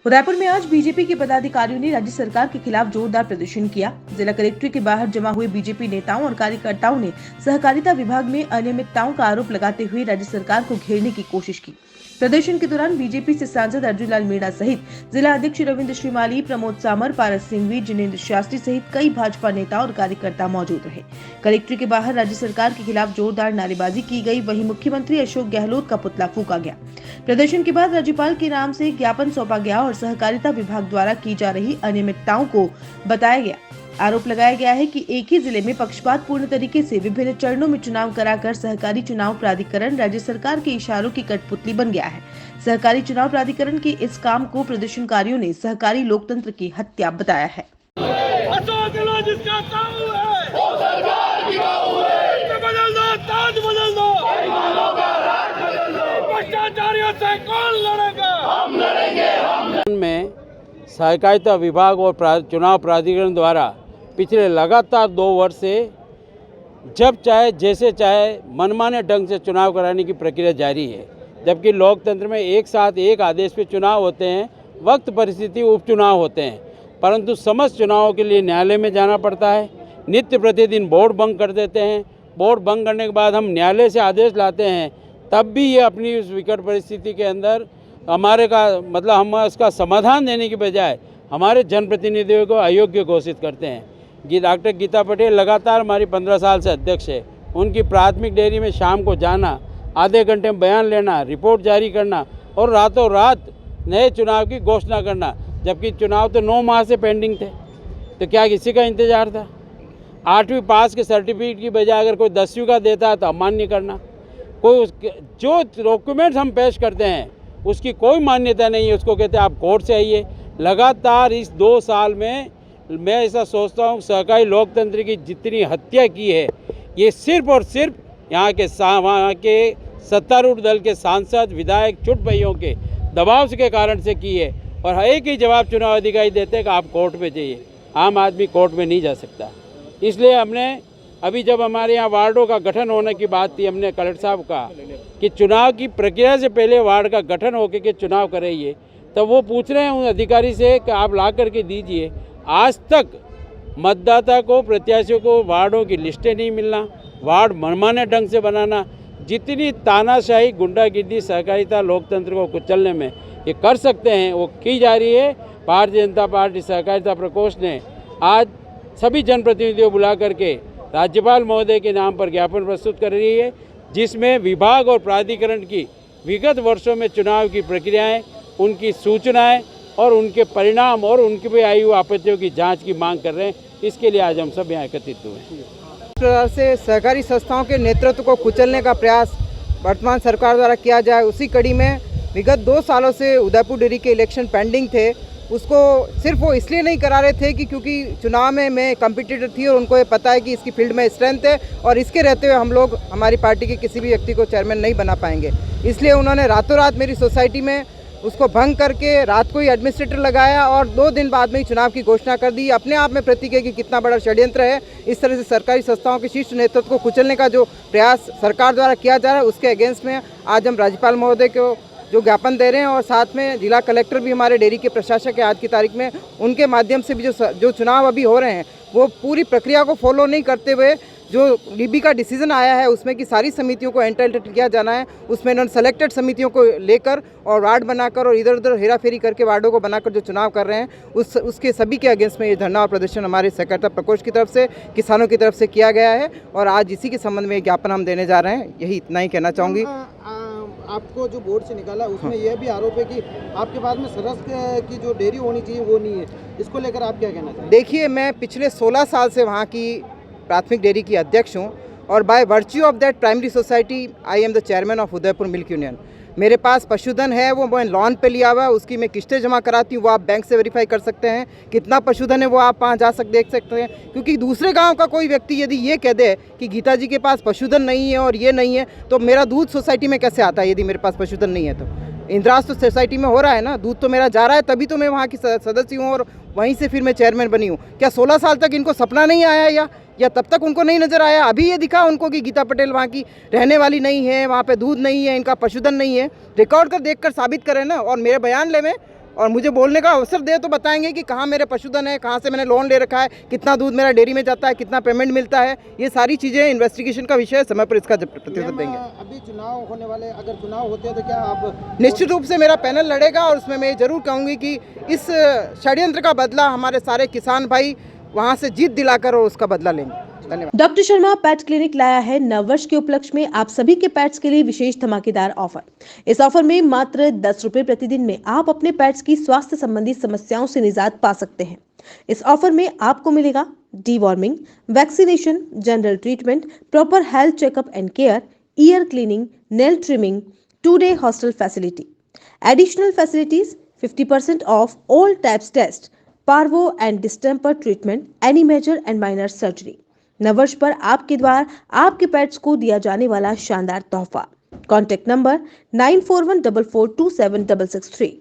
उदयपुर में आज बीजेपी के पदाधिकारियों ने राज्य सरकार के खिलाफ जोरदार प्रदर्शन किया। जिला कलेक्ट्रेट के बाहर जमा हुए बीजेपी नेताओं और कार्यकर्ताओं ने सहकारिता विभाग में अनियमितताओं का आरोप लगाते हुए राज्य सरकार को घेरने की कोशिश की। प्रदर्शन के दौरान बीजेपी से सांसद अर्जुन लाल मीणा सहित जिला अध्यक्ष रविंद्र श्रीमाली, प्रमोद सामर, पारस सिंघवी, जिनेंद्र शास्त्री सहित कई भाजपा नेता और कार्यकर्ता मौजूद रहे। कलेक्ट्रेट के बाहर राज्य सरकार के खिलाफ जोरदार नारेबाजी की गई। वहीं मुख्यमंत्री अशोक गहलोत का पुतला फूंका गया। प्रदर्शन के बाद राज्यपाल के नाम से ज्ञापन सौंपा गया और सहकारिता विभाग द्वारा की जा रही अनियमितताओं को बताया गया। आरोप लगाया गया है कि एक ही जिले में पक्षपात पूर्ण तरीके से विभिन्न चरणों में चुनाव कराकर सहकारी चुनाव प्राधिकरण राज्य सरकार के इशारों की कठपुतली बन गया है। सहकारी चुनाव प्राधिकरण के इस काम को प्रदर्शनकारियों ने सहकारी लोकतंत्र की हत्या बताया है। में सहकारिता विभाग और चुनाव प्राधिकरण द्वारा पिछले लगातार 2 वर्ष से जब चाहे जैसे चाहे मनमाने ढंग से चुनाव कराने की प्रक्रिया जारी है। जबकि लोकतंत्र में एक साथ एक आदेश पे चुनाव होते हैं, वक्त परिस्थिति उपचुनाव होते हैं, परंतु समस्त चुनावों के लिए न्यायालय में जाना पड़ता है। नित्य प्रतिदिन वोट भंग कर देते हैं। वोट भंग करने के बाद हम न्यायालय से आदेश लाते हैं, तब भी ये अपनी उस विकट परिस्थिति के अंदर हम इसका समाधान देने की बजाय हमारे जनप्रतिनिधियों को अयोग्य घोषित करते हैं। डॉक्टर गीता पटेल लगातार हमारी 15 साल से अध्यक्ष है। उनकी प्राथमिक डेयरी में शाम को जाना, आधे घंटे में बयान लेना, रिपोर्ट जारी करना और रातों रात नए चुनाव की घोषणा करना, जबकि चुनाव तो 9 माह से पेंडिंग थे। तो क्या किसी का इंतजार था? 8वीं पास के सर्टिफिकेट की बजाय अगर कोई 10वीं का देता तो अमान्य करना। जो डॉक्यूमेंट्स हम पेश करते हैं उसकी कोई मान्यता नहीं है, उसको कहते हैं आप कोर्ट से आइए। लगातार इस 2 साल में मैं ऐसा सोचता हूँ सहकारी लोकतंत्र की जितनी हत्या की है, ये सिर्फ और सिर्फ वहाँ के सत्तारूढ़ दल के सांसद, विधायक, चुटभइयों के दबाव के कारण से की है। और एक ही जवाब चुनाव अधिकारी देते हैं कि आप कोर्ट में जाइए। आम आदमी कोर्ट में नहीं जा सकता। इसलिए हमने अभी जब हमारे यहाँ वार्डों का गठन होने की बात थी, हमने कलेक्टर साहब कहा कि चुनाव की प्रक्रिया से पहले वार्ड का गठन होकर के चुनाव कराइए। तब वो पूछ रहे हैं उन अधिकारी से कि आप ला करके दीजिए। आज तक मतदाता को, प्रत्याशियों को वार्डों की लिस्टें नहीं मिलना, वार्ड मनमाने ढंग से बनाना, जितनी तानाशाही, गुंडागिर्दी सहकारिता लोकतंत्र को कुचलने में ये कर सकते हैं वो की जा रही है। भारतीय जनता पार्टी सहकारिता प्रकोष्ठ ने आज सभी जनप्रतिनिधियों बुला करके राज्यपाल महोदय के नाम पर ज्ञापन प्रस्तुत कर रही है, जिसमें विभाग और प्राधिकरण की विगत वर्षों में चुनाव की प्रक्रियाएं, उनकी सूचनाएं और उनके परिणाम और उनकी भी आई हुई आपत्तियों की जांच की मांग कर रहे हैं। इसके लिए आज हम सब यहाँ एकत्रित हुए हैं। इस प्रकार से सहकारी संस्थाओं के नेतृत्व को कुचलने का प्रयास वर्तमान सरकार द्वारा किया जाए, उसी कड़ी में विगत 2 सालों से उदयपुर डेयरी के इलेक्शन पेंडिंग थे। उसको सिर्फ वो इसलिए नहीं करा रहे थे कि क्योंकि चुनाव में मैं कम्पिटिटर थी और उनको ये पता है कि इसकी फील्ड में स्ट्रेंथ है और इसके रहते हुए हम लोग हमारी पार्टी के किसी भी व्यक्ति को चेयरमैन नहीं बना पाएंगे। इसलिए उन्होंने रातों रात मेरी सोसाइटी में उसको भंग करके रात को ही एडमिनिस्ट्रेटर लगाया और 2 दिन बाद में ही चुनाव की घोषणा कर दी। अपने आप में प्रतीक है कि कितना बड़ा षड्यंत्र है। इस तरह से सरकारी संस्थाओं के शीर्ष नेतृत्व को कुचलने का जो प्रयास सरकार द्वारा किया जा रहा है, उसके अगेंस्ट में आज हम राज्यपाल महोदय को जो ज्ञापन दे रहे हैं और साथ में जिला कलेक्टर भी हमारे डेयरी के प्रशासक है आज की तारीख में, उनके माध्यम से भी जो चुनाव अभी हो रहे हैं वो पूरी प्रक्रिया को फॉलो नहीं करते हुए जो डीबी का डिसीजन आया है उसमें कि सारी समितियों को एंटाइटल किया जाना है, उसमें इन्होंने सेलेक्टेड समितियों को लेकर और वार्ड बनाकर और इधर उधर हेराफेरी करके वार्डों को बनाकर जो चुनाव कर रहे हैं उसके सभी के अगेंस्ट में ये धरना और प्रदर्शन हमारे सहकारिता प्रकोष्ठ की तरफ से, किसानों की तरफ से किया गया है और आज इसी के संबंध में ज्ञापन हम देने जा रहे हैं। यही इतना ही कहना चाहूँगी। आपको जो बोर्ड से निकाला उसमें यह भी आरोप है कि आपके पास में सरस की जो डेयरी होनी चाहिए वो नहीं है। इसको लेकर आप क्या कहना चाहेंगे? देखिए, मैं पिछले 16 साल से वहाँ की प्राथमिक डेयरी की अध्यक्ष हूँ और by virtue of that primary society I am the chairman of Udaipur milk union. मेरे पास पशुधन है, वो मैं लॉन पे लिया हुआ है, उसकी मैं किस्तें जमा कराती हूँ। वो आप बैंक से वेरीफाई कर सकते हैं कितना पशुधन है, वो आप वहाँ जा देख सकते हैं। क्योंकि दूसरे गांव का कोई व्यक्ति यदि ये कह दे कि गीता जी के पास पशुधन नहीं है और ये नहीं है, तो मेरा दूध सोसाइटी में कैसे आता है? यदि मेरे पास पशुधन नहीं है तो इंद्रास तो सोसाइटी में हो रहा है ना, दूध तो मेरा जा रहा है, तभी तो मैं वहाँ की सदस्य हूँ और वहीं से फिर मैं चेयरमैन बनी हूँ। क्या 16 साल तक इनको सपना नहीं आया या तब तक उनको नहीं नज़र आया? अभी ये दिखा उनको कि गीता पटेल वहाँ की रहने वाली नहीं है, वहाँ पे दूध नहीं है, इनका पशुधन नहीं है। रिकॉर्ड कर देख कर साबित करें ना, और मेरे बयान ले में और मुझे बोलने का अवसर दे तो बताएंगे कि कहाँ मेरे पशुधन है, कहाँ से मैंने लोन ले रखा है, कितना दूध मेरा डेयरी में जाता है, कितना पेमेंट मिलता है। ये सारी चीज़ें इन्वेस्टिगेशन का विषय है, समय पर इसका प्रतिशत देंगे। अभी चुनाव होने वाले, अगर चुनाव होते हैं तो क्या आप निश्चित रूप से मेरा पैनल लड़ेगा और उसमें मैं ये जरूर कहूँगी कि इस षड्यंत्र का बदला हमारे सारे किसान भाई वहाँ से जीत दिलाकर और उसका बदला लेंगे। धन्यवाद। डॉक्टर शर्मा पेट क्लिनिक लाया है नववर्ष के उपलक्ष्य में आप सभी के पेट्स के लिए विशेष धमाकेदार ऑफर। इस ऑफर में मात्र 10 रुपए प्रतिदिन में आप अपने पेट्स की स्वास्थ्य संबंधी समस्याओं से निजात पा सकते हैं। इस ऑफर में आपको मिलेगा deworming, vaccination, general treatment, proper health checkup and care, ear cleaning, nail trimming, 2-day hostel facility, additional facilities, 50% off all types test, parvo and distemper treatment, any major and minor surgery. नववर्ष पर आपके द्वारा आपके pets को दिया जाने वाला शानदार तोहफा। Contact number 9414427663।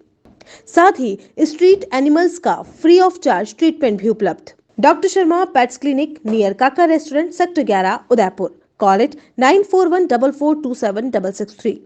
साथ ही स्ट्रीट एनिमल्स का फ्री ऑफ चार्ज ट्रीटमेंट भी उपलब्ध। Doctor Sharma pets clinic near Kaka restaurant, sector 11, Udaipur. Call it 9414427663।